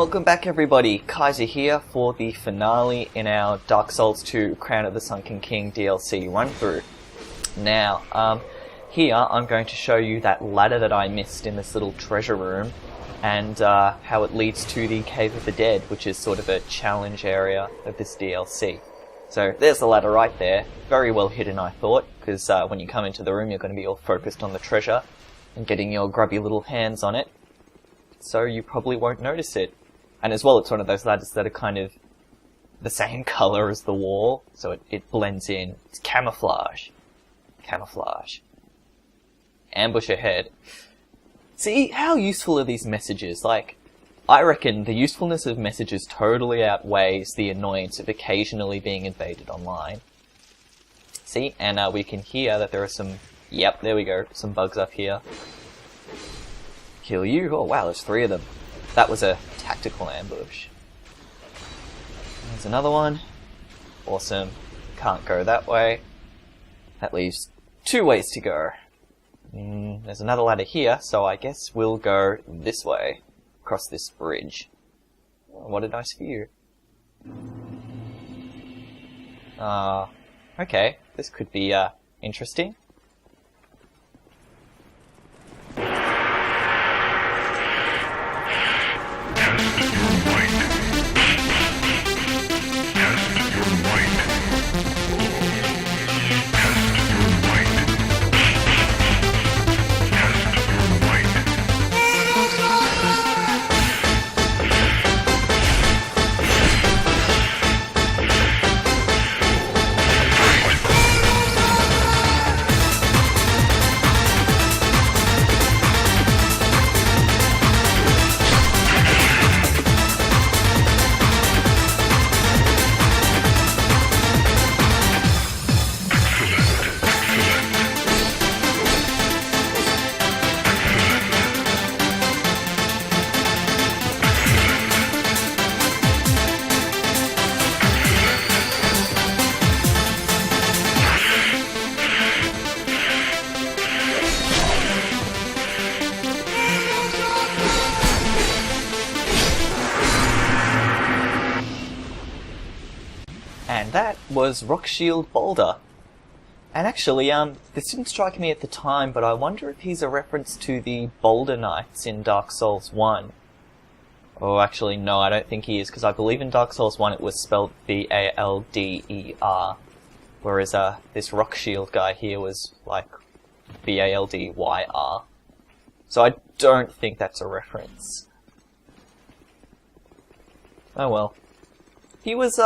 Welcome back everybody, Kaiser here for the finale in our Dark Souls 2 Crown of the Sunken King DLC run through. Now, here I'm going to show you that ladder that I missed in this little treasure room and how it leads to the Cave of the Dead, which is sort of a challenge area of this DLC. So there's the ladder right there, very well hidden I thought, because when you come into the room you're going to be all focused on the treasure and getting your grubby little hands on it, so you probably won't notice it. And as well, it's one of those ladders that are kind of the same colour as the wall, so it blends in. It's camouflage. Camouflage. Ambush ahead. See, how useful are these messages? Like, I reckon the usefulness of messages totally outweighs the annoyance of occasionally being invaded online. See, and we can hear that there are some... Yep, there we go, some bugs up here. Kill you? Oh wow, there's 3 of them. That was a tactical ambush. There's another one. Awesome. Can't go that way. That leaves 2 ways to go. There's another ladder here, so I guess we'll go this way. Across this bridge. Oh, what a nice view. Okay. This could be interesting. And that was Rock Shield Boulder. And actually, this didn't strike me at the time, but I wonder if he's a reference to the Boulder Knights in Dark Souls 1. Oh, actually, no, I don't think he is, because I believe in Dark Souls 1 it was spelled B-A-L-D-E-R. Whereas, this Rock Shield guy here was, like, B-A-L-D-Y-R. So I don't think that's a reference. Oh well. He was,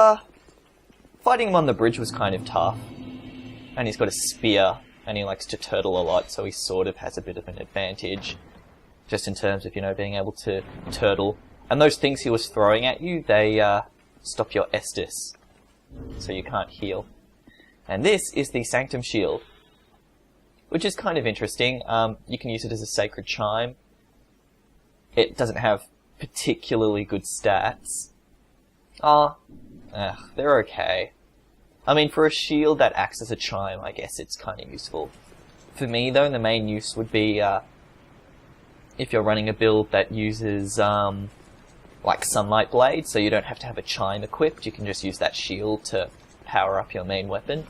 fighting him on the bridge was kind of tough. And he's got a spear, and he likes to turtle a lot, so he sort of has a bit of an advantage. Just in terms of, you know, being able to turtle. And those things he was throwing at you, they stop your Estus. So you can't heal. And this is the Sanctum Shield. Which is kind of interesting. You can use it as a sacred chime. It doesn't have particularly good stats. They're okay. I mean, for a shield that acts as a chime, I guess it's kind of useful. For me, though, the main use would be if you're running a build that uses, like, Sunlight Blade, so you don't have to have a chime equipped, you can just use that shield to power up your main weapon.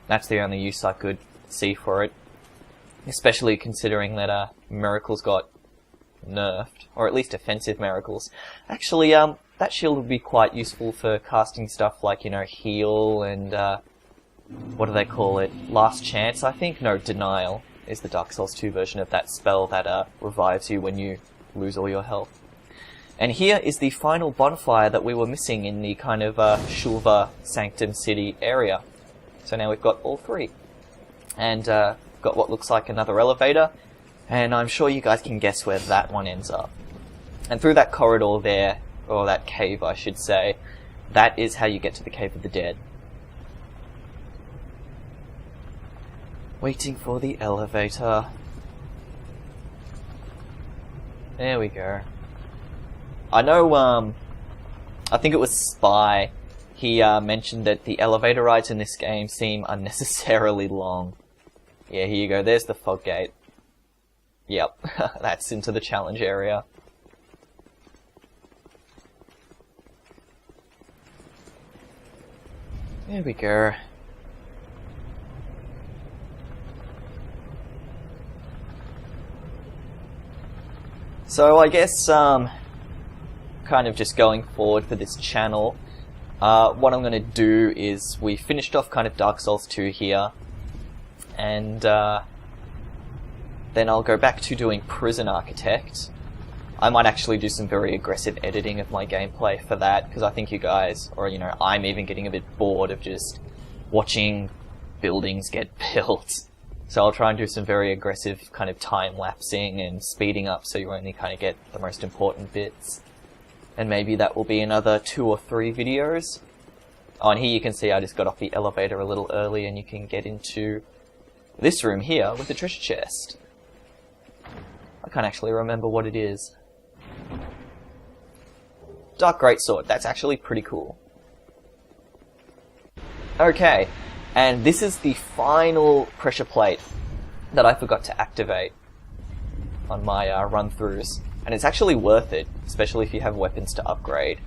That's the only use I could see for it. Especially considering that Miracles got nerfed, or at least offensive Miracles. Actually, that shield would be quite useful for casting stuff like, you know, heal and, what do they call it? Last Chance, I think? No, Denial is the Dark Souls 2 version of that spell that, revives you when you lose all your health. And here is the final bonfire that we were missing in the kind of, Shulva Sanctum City area. So now we've got all 3. And, got what looks like another elevator, and I'm sure you guys can guess where that one ends up. And through that corridor there, or that cave I should say, that is how you get to the Cave of the Dead. Waiting for the elevator. There we go. I know, I think it was Spy, he mentioned that the elevator rides in this game seem unnecessarily long. Yeah, here you go, there's the fog gate. Yep, that's into the challenge area. There we go. So I guess, kind of just going forward for this channel, what I'm going to do is we finished off kind of Dark Souls 2 here, and then I'll go back to doing Prison Architect. I might actually do some very aggressive editing of my gameplay for that, because I think you guys, or you know, I'm even getting a bit bored of just watching buildings get built. So I'll try and do some very aggressive kind of time-lapsing and speeding up so you only kind of get the most important bits. And maybe that will be another 2 or 3 videos. Oh, and here you can see I just got off the elevator a little early and you can get into this room here with the treasure chest. I can't actually remember what it is. Dark Greatsword, that's actually pretty cool. Okay, and this is the final pressure plate that I forgot to activate on my run-throughs. And it's actually worth it, especially if you have weapons to upgrade.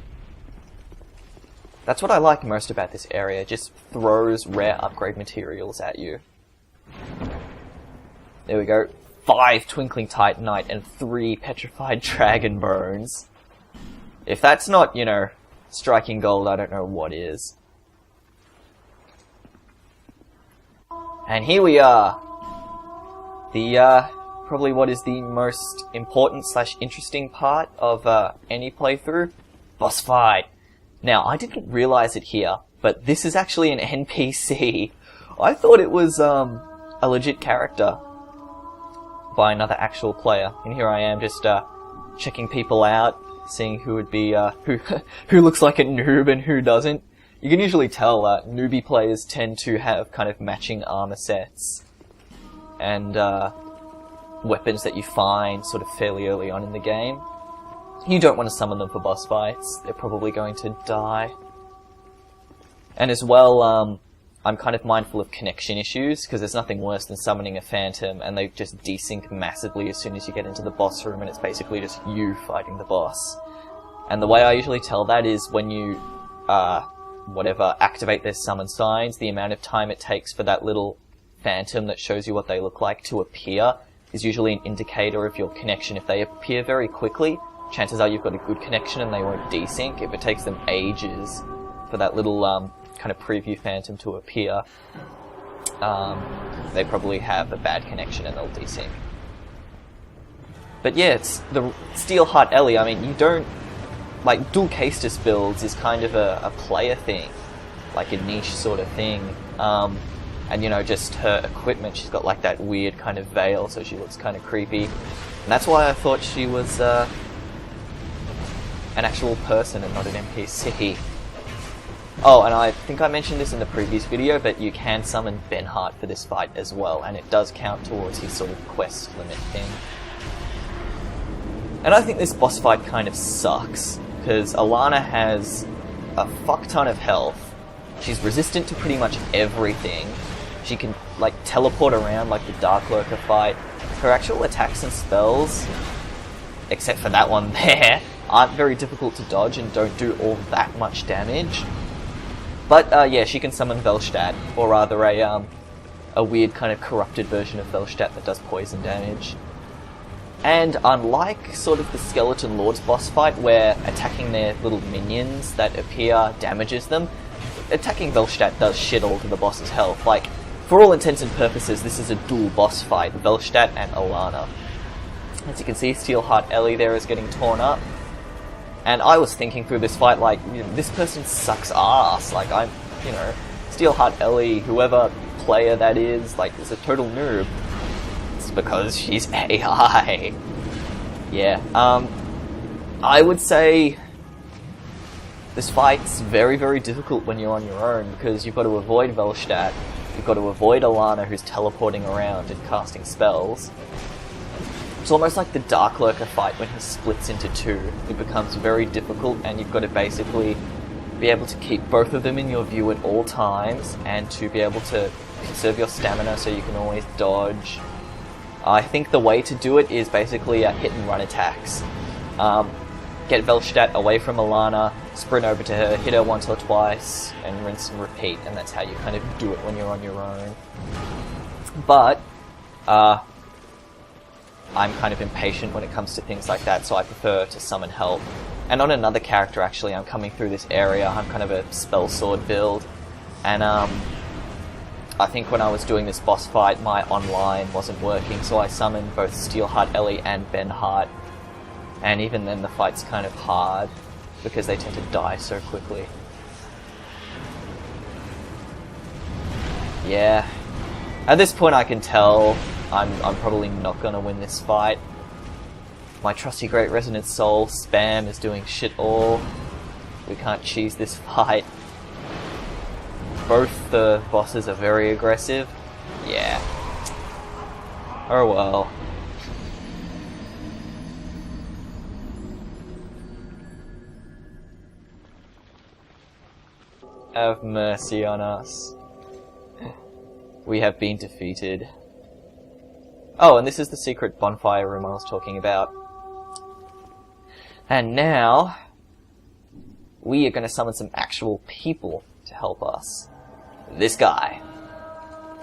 That's what I like most about this area, it just throws rare upgrade materials at you. There we go. 5 Twinkling Titanite and 3 Petrified Dragon Bones. If that's not, you know, striking gold, I don't know what is. And here we are. The, probably what is the most important / interesting part of any playthrough. Boss fight. Now, I didn't realize it here, but this is actually an NPC. I thought it was a legit character by another actual player. And here I am just checking people out, seeing who would be who looks like a noob and who doesn't. You can usually tell newbie players tend to have kind of matching armor sets and weapons that you find sort of fairly early on in the game. You don't want to summon them for boss fights, they're probably going to die. And as well, I'm kind of mindful of connection issues, because there's nothing worse than summoning a phantom and they just desync massively as soon as you get into the boss room and it's basically just you fighting the boss. And the way I usually tell that is when you, activate their summon signs, the amount of time it takes for that little phantom that shows you what they look like to appear is usually an indicator of your connection. If they appear very quickly, chances are you've got a good connection and they won't desync. If it takes them ages for that little kind of preview phantom to appear, they probably have a bad connection and they'll desync. But yeah, it's the Steelheart Ellie. I mean, you don't... Like, dual Castus builds is kind of a player thing. Like a niche sort of thing. And you know, just her equipment, she's got like that weird kind of veil, so she looks kind of creepy. And that's why I thought she was an actual person and not an NPC. Oh, and I think I mentioned this in the previous video, but you can summon Benhart for this fight as well, and it does count towards his sort of quest limit thing. And I think this boss fight kind of sucks, because Alana has a fuck ton of health. She's resistant to pretty much everything. She can, like, teleport around like the Dark Lurker fight. Her actual attacks and spells, except for that one there, aren't very difficult to dodge and don't do all that much damage. But, yeah, she can summon Velstadt, or rather a weird kind of corrupted version of Velstadt that does poison damage. And unlike sort of the Skeleton Lord's boss fight, where attacking their little minions that appear damages them, attacking Velstadt does shit all to the boss's health. Like, for all intents and purposes, this is a dual boss fight, Velstadt and Alana. As you can see, Steelheart Ellie there is getting torn up. And I was thinking through this fight, like, you know, this person sucks ass. Like, I'm, you know, Steelheart Ellie, whoever player that is, like, is a total noob. It's because she's AI. Yeah, I would say this fight's very, very difficult when you're on your own, because you've got to avoid Velstadt, you've got to avoid Alana, who's teleporting around and casting spells. It's almost like the Dark Lurker fight when he splits into two. It becomes very difficult, and you've got to basically be able to keep both of them in your view at all times, and to be able to conserve your stamina so you can always dodge. I think the way to do it is basically hit and run attacks. get Velstadt away from Alana, sprint over to her, hit her once or twice, and rinse and repeat, and that's how you kind of do it when you're on your own. But, I'm kind of impatient when it comes to things like that, so I prefer to summon help. And on another character, actually, I'm coming through this area, I'm kind of a spell sword build, and I think when I was doing this boss fight, my online wasn't working, so I summoned both Steelheart Ellie and Ben Hart. And even then the fight's kind of hard, because they tend to die so quickly. Yeah. At this point I can tell I'm probably not gonna win this fight. My trusty Great Resonant Soul spam is doing shit all. We can't cheese this fight. Both the bosses are very aggressive. Yeah. Oh well. Have mercy on us. We have been defeated. Oh, and this is the secret bonfire room I was talking about. And now, we are going to summon some actual people to help us. This guy.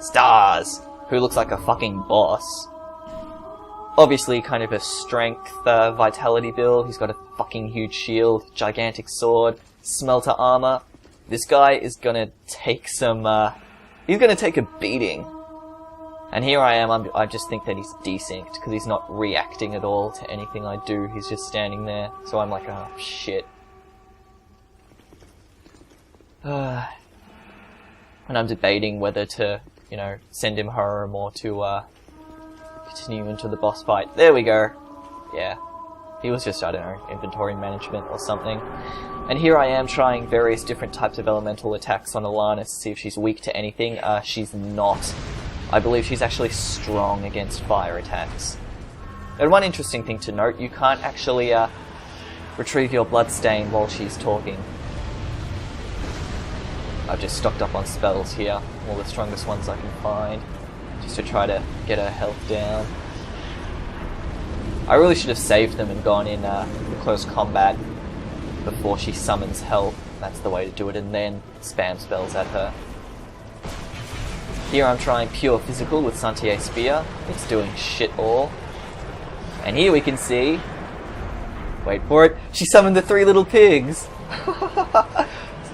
Stars! Who looks like a fucking boss. Obviously kind of a strength, vitality build. He's got a fucking huge shield, gigantic sword, smelter armor. This guy is gonna take some, he's gonna take a beating. And here I am, I just think that he's desynced, because he's not reacting at all to anything I do, he's just standing there. So I'm like, oh, shit. And I'm debating whether to, you know, send him home or to, continue into the boss fight. There we go. Yeah. He was just, I don't know, inventory management or something. And here I am trying various different types of elemental attacks on Alana to see if she's weak to anything. She's not. I believe she's actually strong against fire attacks. And one interesting thing to note, you can't actually retrieve your bloodstain while she's talking. I've just stocked up on spells here, all the strongest ones I can find, just to try to get her health down. I really should have saved them and gone in close combat before she summons help. That's the way to do it, and then spam spells at her. Here I'm trying pure physical with Santier Spear. It's doing shit all. And here we can see... Wait for it. She summoned the 3 little pigs!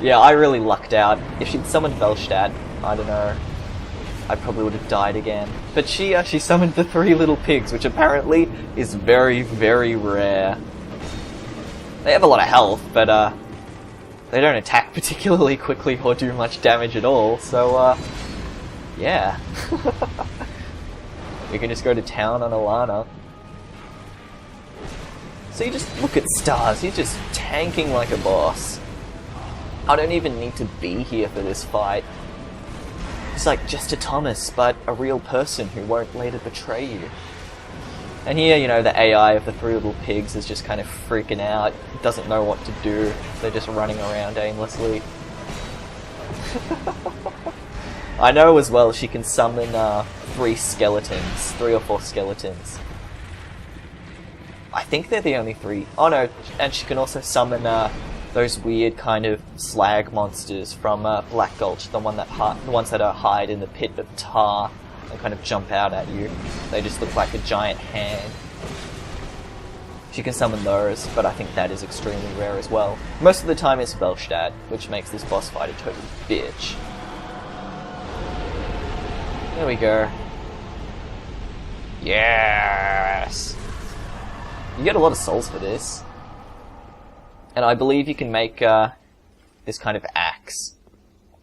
Yeah, I really lucked out. If she'd summoned Velstadt, I don't know, I probably would have died again. But she summoned the 3 little pigs, which apparently is very, very rare. They have a lot of health, but they don't attack particularly quickly or do much damage at all, so yeah. We can just go to town on Alana. So you just look at Stars, he's just tanking like a boss. I don't even need to be here for this fight. He's like Jester Thomas, but a real person who won't later betray you. And here, you know, the AI of the 3 little pigs is just kind of freaking out, doesn't know what to do, they're just running around aimlessly. I know as well she can summon 3 skeletons, 3 or 4 skeletons. I think they're the only 3. Oh no, and she can also summon those weird kind of slag monsters from Black Gulch, the ones that hide in the pit of tar and kind of jump out at you. They just look like a giant hand. She can summon those, but I think that is extremely rare as well. Most of the time it's Velstadt, which makes this boss fight a total bitch. There we go. Yes! You get a lot of souls for this. And I believe you can make this kind of axe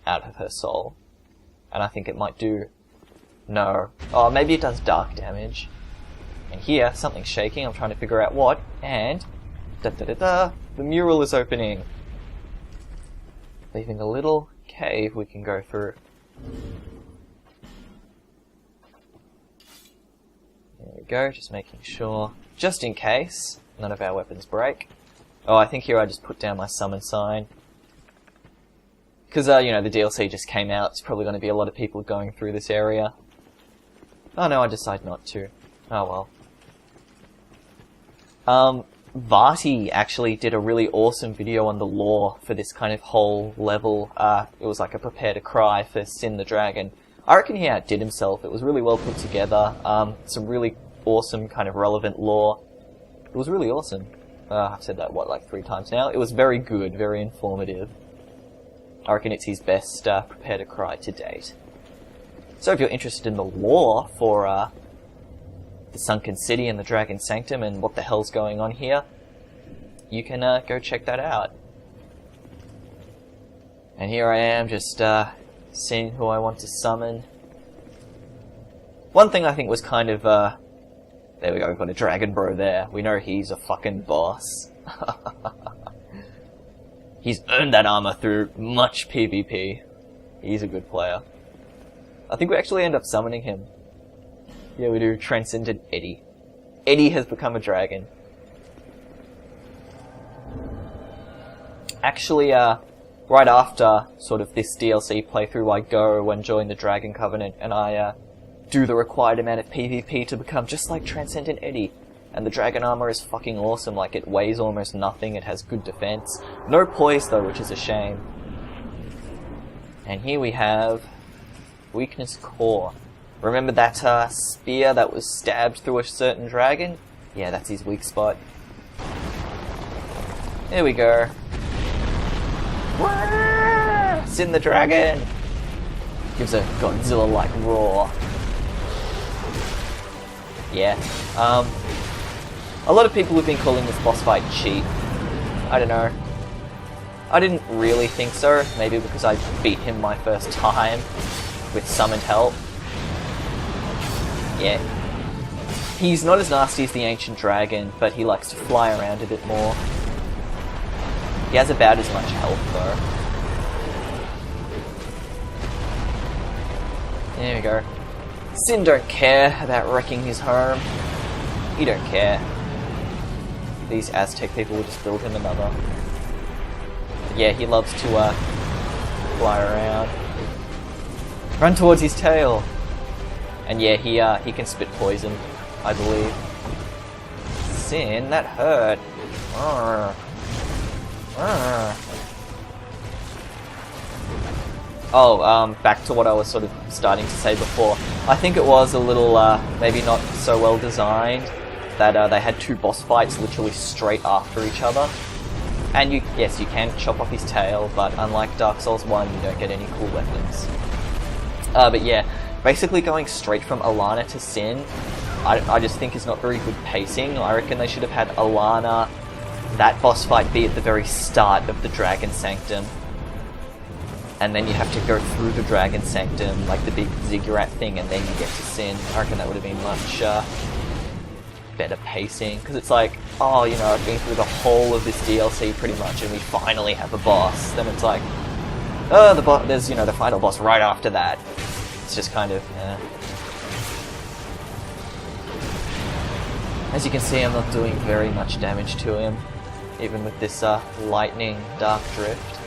out of her soul. And I think it might do... No. Oh, maybe it does dark damage. And here, something's shaking, I'm trying to figure out what, and... Da-da-da-da! The mural is opening! Leaving a little cave we can go through. There we go, just making sure, just in case, none of our weapons break. Oh, I think here I just put down my summon sign. Because, you know, the DLC just came out, there's probably going to be a lot of people going through this area. Oh no, I decide not to. Oh well. Varty actually did a really awesome video on the lore for this kind of whole level. It was like a prepare to cry for Sin the Dragon. I reckon he outdid himself. It was really well put together. Some really awesome kind of relevant lore. It was really awesome. I've said that, like 3 times now. It was very good, very informative. I reckon it's his best prepare to cry to date. So if you're interested in the lore for the Sunken City and the Dragon Sanctum and what the hell's going on here, you can go check that out. And here I am, just seeing who I want to summon. One thing I think was kind of, there we go, we've got a Dragon Bro there. We know he's a fucking boss. He's earned that armor through much PvP. He's a good player. I think we actually end up summoning him. Yeah, we do. Transcendent Eddie. Eddie has become a dragon. Actually, right after sort of this DLC playthrough, I go and join the Dragon Covenant, and I do the required amount of PvP to become just like Transcendent Eddie. And the dragon armor is fucking awesome. Like, it weighs almost nothing. It has good defense. No poise though, which is a shame. And here we have Weakness Core. Remember that spear that was stabbed through a certain dragon? Yeah, that's his weak spot. There we go. Sin the Dragon! Gives a Godzilla-like roar. Yeah. A lot of people have been calling this boss fight cheat. I don't know. I didn't really think so. Maybe because I beat him my first time with summoned help. Yeah. He's not as nasty as the Ancient Dragon, but he likes to fly around a bit more. He has about as much health though. There we go. Sin don't care about wrecking his home. He don't care. These Aztec people will just build him another. Yeah, he loves to fly around. Run towards his tail. And yeah, he can spit poison, I believe. Sin, that hurt. Arr. Arr. Oh, back to what I was sort of starting to say before. I think it was a little, maybe not so well designed that they had 2 boss fights literally straight after each other. And yes, you can chop off his tail, but unlike Dark Souls 1, you don't get any cool weapons. But yeah, basically going straight from Alana to Sin, I just think is not very good pacing. I reckon they should have had Alana, that boss fight, be at the very start of the Dragon Sanctum. And then you have to go through the Dragon Sanctum, like the big ziggurat thing, and then you get to Sin. I reckon that would have been much better pacing, because it's like, oh, you know, I've been through the whole of this DLC pretty much, and we finally have a boss. Then it's like, oh, there's, you know, the final boss right after that. It's just kind of, As you can see, I'm not doing very much damage to him, even with this lightning dark drift.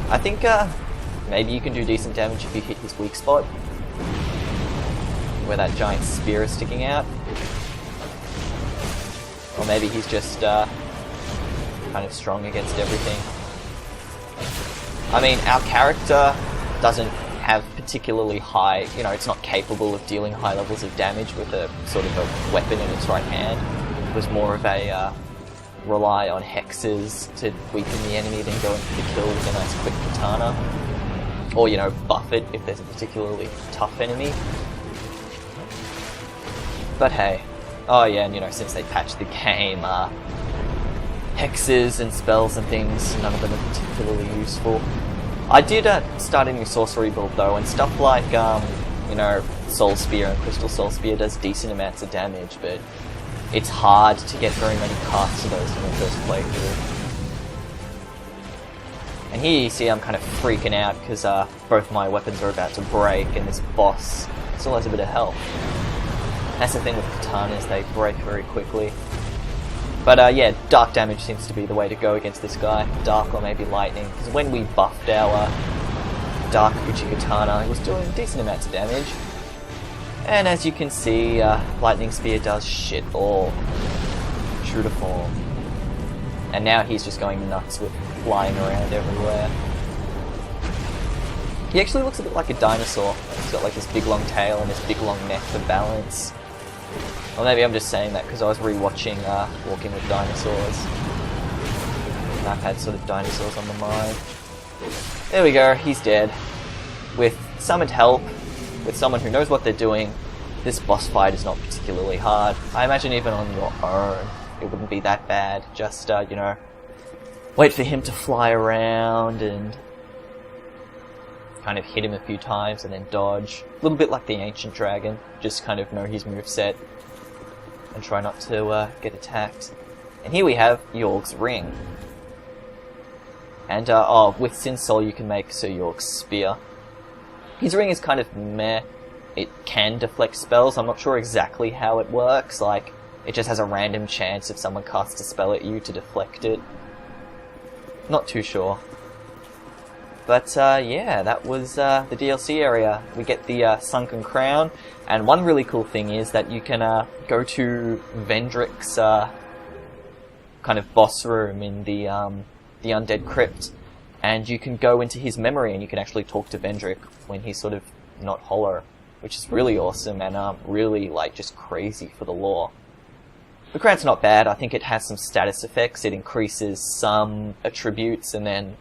I think maybe you can do decent damage if you hit his weak spot, where that giant spear is sticking out. Or maybe he's just kind of strong against everything. I mean, our character doesn't have particularly high, you know, it's not capable of dealing high levels of damage with a sort of a weapon in its right hand. It was more of a rely on hexes to weaken the enemy, then go in for the kill with a nice quick katana. Or, you know, buff it if there's a particularly tough enemy. But hey. Oh yeah, and you know, since they patched the game, hexes and spells and things, none of them are particularly useful. I did start a new sorcery build though, and stuff like, you know, Soul Spear and Crystal Soul Spear does decent amounts of damage, but it's hard to get very many casts of those in the first playthrough. And here you see I'm kind of freaking out because both my weapons are about to break, and this boss still has a bit of health. That's the thing with katanas, they break very quickly. But yeah, dark damage seems to be the way to go against this guy. Dark or maybe lightning, because when we buffed our dark Uchi katana, it was doing decent amounts of damage. And as you can see, lightning spear does shit all. true to form. And now he's just going nuts with flying around everywhere. He actually looks a bit like a dinosaur. He's got like this big long tail and this big long neck for balance. Or maybe I'm just saying that because I was rewatching Walking with Dinosaurs. And I've had sort of dinosaurs on the mind. There we go, he's dead. With summoned help, with someone who knows what they're doing, this boss fight is not particularly hard. I imagine even on your own, it wouldn't be that bad. Just, you know, wait for him to fly around and kind of hit him a few times and then dodge. A little bit like the Ancient Dragon, just kind of know his moveset and try not to get attacked. And here we have York's Ring. And, with Sin Soul you can make Sir York's Spear. His ring is kind of meh. It can deflect spells. I'm not sure exactly how it works. Like, it just has a random chance if someone casts a spell at you to deflect it. Not too sure. But, yeah, that was the DLC area. We get the Sunken Crown. And one really cool thing is that you can go to Vendrick's kind of boss room in the Undead Crypt. And you can go into his memory and you can actually talk to Vendrick when he's sort of not hollow. Which is really awesome and really, like, just crazy for the lore. The crown's not bad. I think it has some status effects. It increases some attributes and then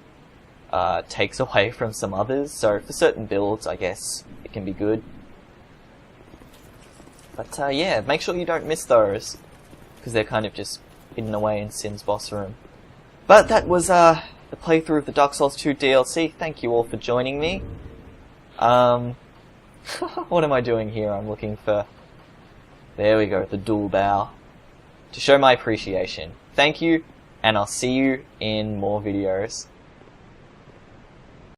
takes away from some others. So for certain builds, I guess, it can be good. But yeah, make sure you don't miss those. Because they're kind of just hidden away in Sin's boss room. But that was the playthrough of the Dark Souls 2 DLC. Thank you all for joining me. What am I doing here? I'm looking for... There we go, the dual bow. To show my appreciation. Thank you, and I'll see you in more videos.